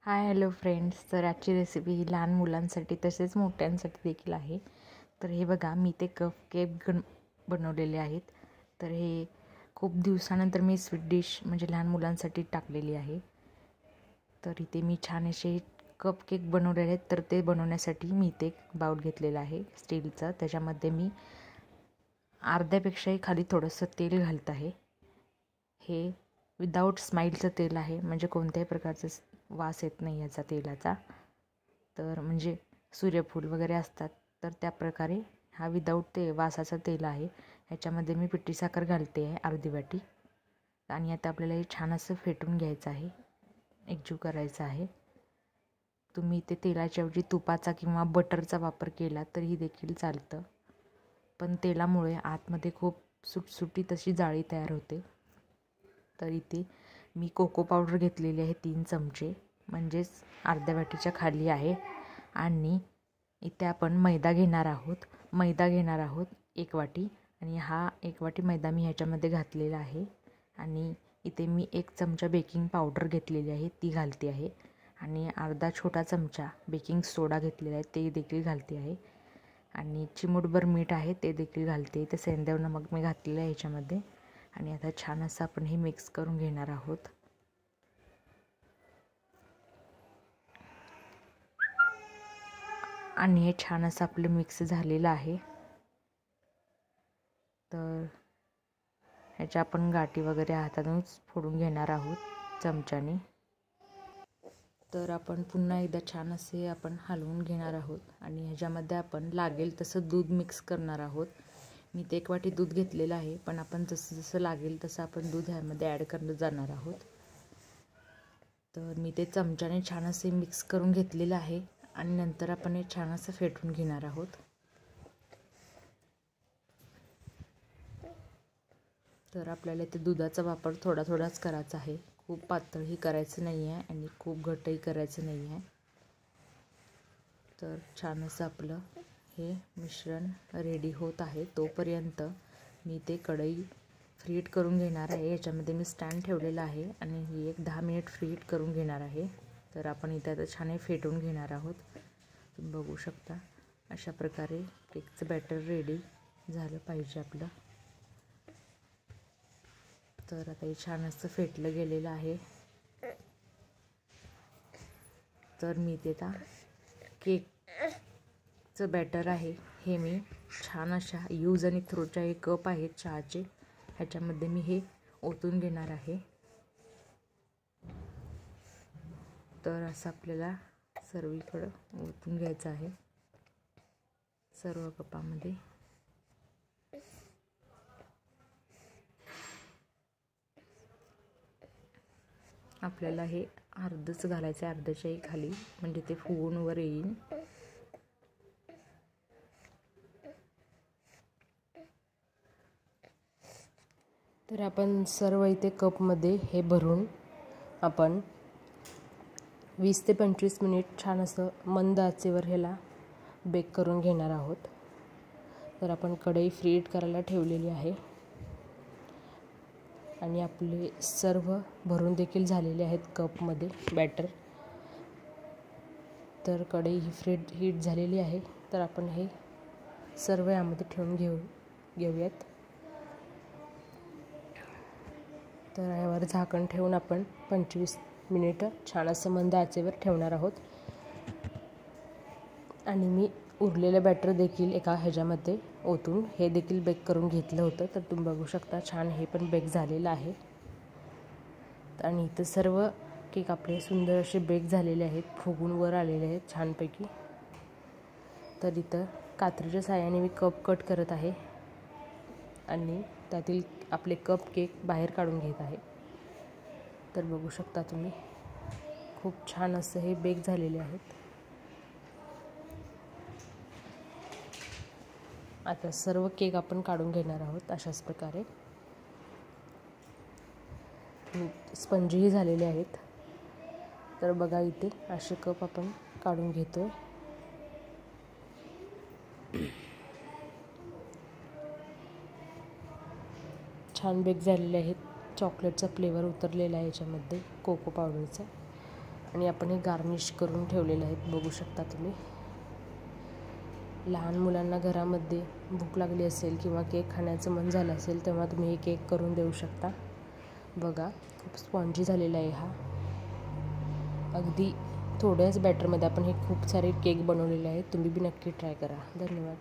Hi hello friends. तर आजची recipe ही लहान मुलांसाठी तसेच मोठ्यांसाठी देखील आहे. तर हे बघा, मी ते कप केक बनवलेले आहेत. तर हे खूप दिवसानंतर मी स्वीट डिश म्हणजे लहान मुलांसाठी टाकलेली आहे. तर इथे मी छान असे कप केक बनवलेले आहेत. तर ते बनवण्यासाठी मी इथे एक बाउल घेतलेला आहे स्टीलचा. त्याच्यामध्ये मी अर्ध्यापेक्षाही खाली थोडंसं तेल घालत आहे. हे विदाऊट स्माईलचं तेल आहे, म्हणजे कोणत्याही प्रकारचं वास येत नाही याचा तेलाचा. तर म्हणजे सूर्यफूल वगैरे असतात तर त्या प्रकारे हा विदाऊट वासाचा तेल आहे. ह्याच्यामध्ये मी पिठी साखर घालते आहे अर्धी वाटी. आणि आता आपल्याला हे छान असं फेटून घ्यायचं आहे, एकजीव करायचं आहे. तुम्ही ते तेलाच्या ऐवजी तुपाचा किंवा बटरचा वापर केला तरीही देखील चालतं, पण तेलामुळे आतमध्ये खूप सुटसुटीत अशी जाळी तयार होते. तर इथे मी कोको पावडर घेतलेली आहे 3 चमचे, म्हणजेच अर्ध्या वाटीच्या खाली आहे. आणि इथे आपण मैदा घेणार आहोत 1 वाटी. आणि हा 1 वाटी मैदा मी ह्याच्यामध्ये घातलेला आहे. आणि इथे मी 1 चमचा बेकिंग पावडर घेतलेली आहे, ती घालते आहे. आणि अर्धा छोटा चमचा बेकिंग सोडा घेतलेला आहे, ते देखील घालते आहे. आणि चिमूटभर मीठ आहे, ते देखील घालते. ते सेंधव नमक मी घातलेलं आहे ह्याच्यामध्ये. आणि आता छान असं आपण हे मिक्स करून घेणार आहोत. आणि हे छान असं आपलं मिक्स झालेलं आहे. तर ह्याच्या आपण गाठी वगैरे हातातूनच फोडून घेणार आहोत चमच्याने. तर आपण पुन्हा एकदा छान असे आपण हलवून घेणार आहोत. आणि ह्याच्यामध्ये आपण लागेल तसं दूध मिक्स करणार आहोत. मी ते 1 वाटी दूध घेतलेलं आहे, पण आपण जसं जसं लागेल तसं आपण दूध ह्यामध्ये ॲड करत जाणार आहोत. तर मी ते चमच्याने छान असे मिक्स करून घेतलेलं आहे. आणि नंतर आपण हे छान असं फेटून घेणार आहोत. तर आपल्याला ते दुधाचा वापर थोडा थोडाच करायचा आहे, खूप पातळही करायचं नाही आहे आणि खूप घट्टही करायचं नाही आहे. तर छान असं आपलं हे मिश्रण रेडी होत आहे. तोपर्यंत मी ते कढई फ्रीट करून घेणार आहे. याच्यामध्ये मी स्टँड ठेवलेला आहे आणि ही एक 10 मिनिट फ्रीट करून घेणार आहे. तर आपण इथे आता छान हे फेटून घेणार आहोत. तुम्ही बघू शकता अशा प्रकारे केकचं बॅटर रेडी झालं पाहिजे आपलं. तर आता हे छान असं फेटलं गेलेलं आहे. तर मी ते आता केकचं बॅटर आहे हे मी छान अशा यूज आणि थ्रोच्या हे कप आहेत चहाचे, ह्याच्यामध्ये मी हे ओतून घेणार आहे. तर असं आपल्याला सर्वीकडं ओतून घ्यायचं आहे सर्व कपामध्ये. आपल्याला हे अर्धच घालायचं आहे, अर्ध्याच्याही खाली, म्हणजे ते फुगून वर येईल. तर आपण सर्व इथे कपमध्ये हे भरून आपण 20 ते 25 मिनिट छान असं मंद आचेवर ह्याला बेक करून घेणार आहोत. तर आपण कढई फ्रीट करायला ठेवलेली आहे आणि आपले सर्व भरून देखील झालेले आहेत कपमध्ये बॅटर. तर कढई ही हीट झालेली आहे. तर आपण हे सर्व यामध्ये ठेवून घेऊयात. तर यावर झाकण ठेवून आपण 25 मिनिटं छान असं मंद आचेवर ठेवणार आहोत. आणि मी उरलेलं बॅटर देखील एका ह्याच्यामध्ये ओतून हे देखील बेक करून घेतलं होतं. तर तुम्ही बघू शकता छान हे पण बेक झालेलं आहे. आणि इथं सर्व केक आपले सुंदर असे बेक झालेले आहेत, फुगून वर आलेले आहेत छानपैकी. तर इथं कात्रीच्या साहाय्याने मी कप कट करत आहे आणि त्यातील आपले कप केक बाहेर काढून घेत आहे. तर बघू शकता तुम्ही खूप छान असं हे बेक झालेले आहेत. आता सर्व केक आपण काढून घेणार आहोत अशाच प्रकारे. स्पंजीही झालेले आहेत. तर बघा इथे असे कप आपण काढून घेतोय. छान बेक झालेले आहेत. चॉकलेटचा फ्लेवर उतरलेला आहे याच्यामध्ये, कोको पावडरचा. आणि आपण हे गार्निश करून ठेवलेले आहेत, बघू शकता तुम्ही. लहान मुलांना घरामध्ये भूक लागली असेल किंवा केक खाण्याचं मन झालं असेल तेव्हा तुम्ही हे केक करून देऊ शकता. बघा खूप स्पॉन्जी झालेला आहे हा. अगदी थोड्याच बॅटरमध्ये आपण हे खूप सारे केक बनवलेले आहेत. तुम्ही बी नक्की ट्राय करा. धन्यवाद.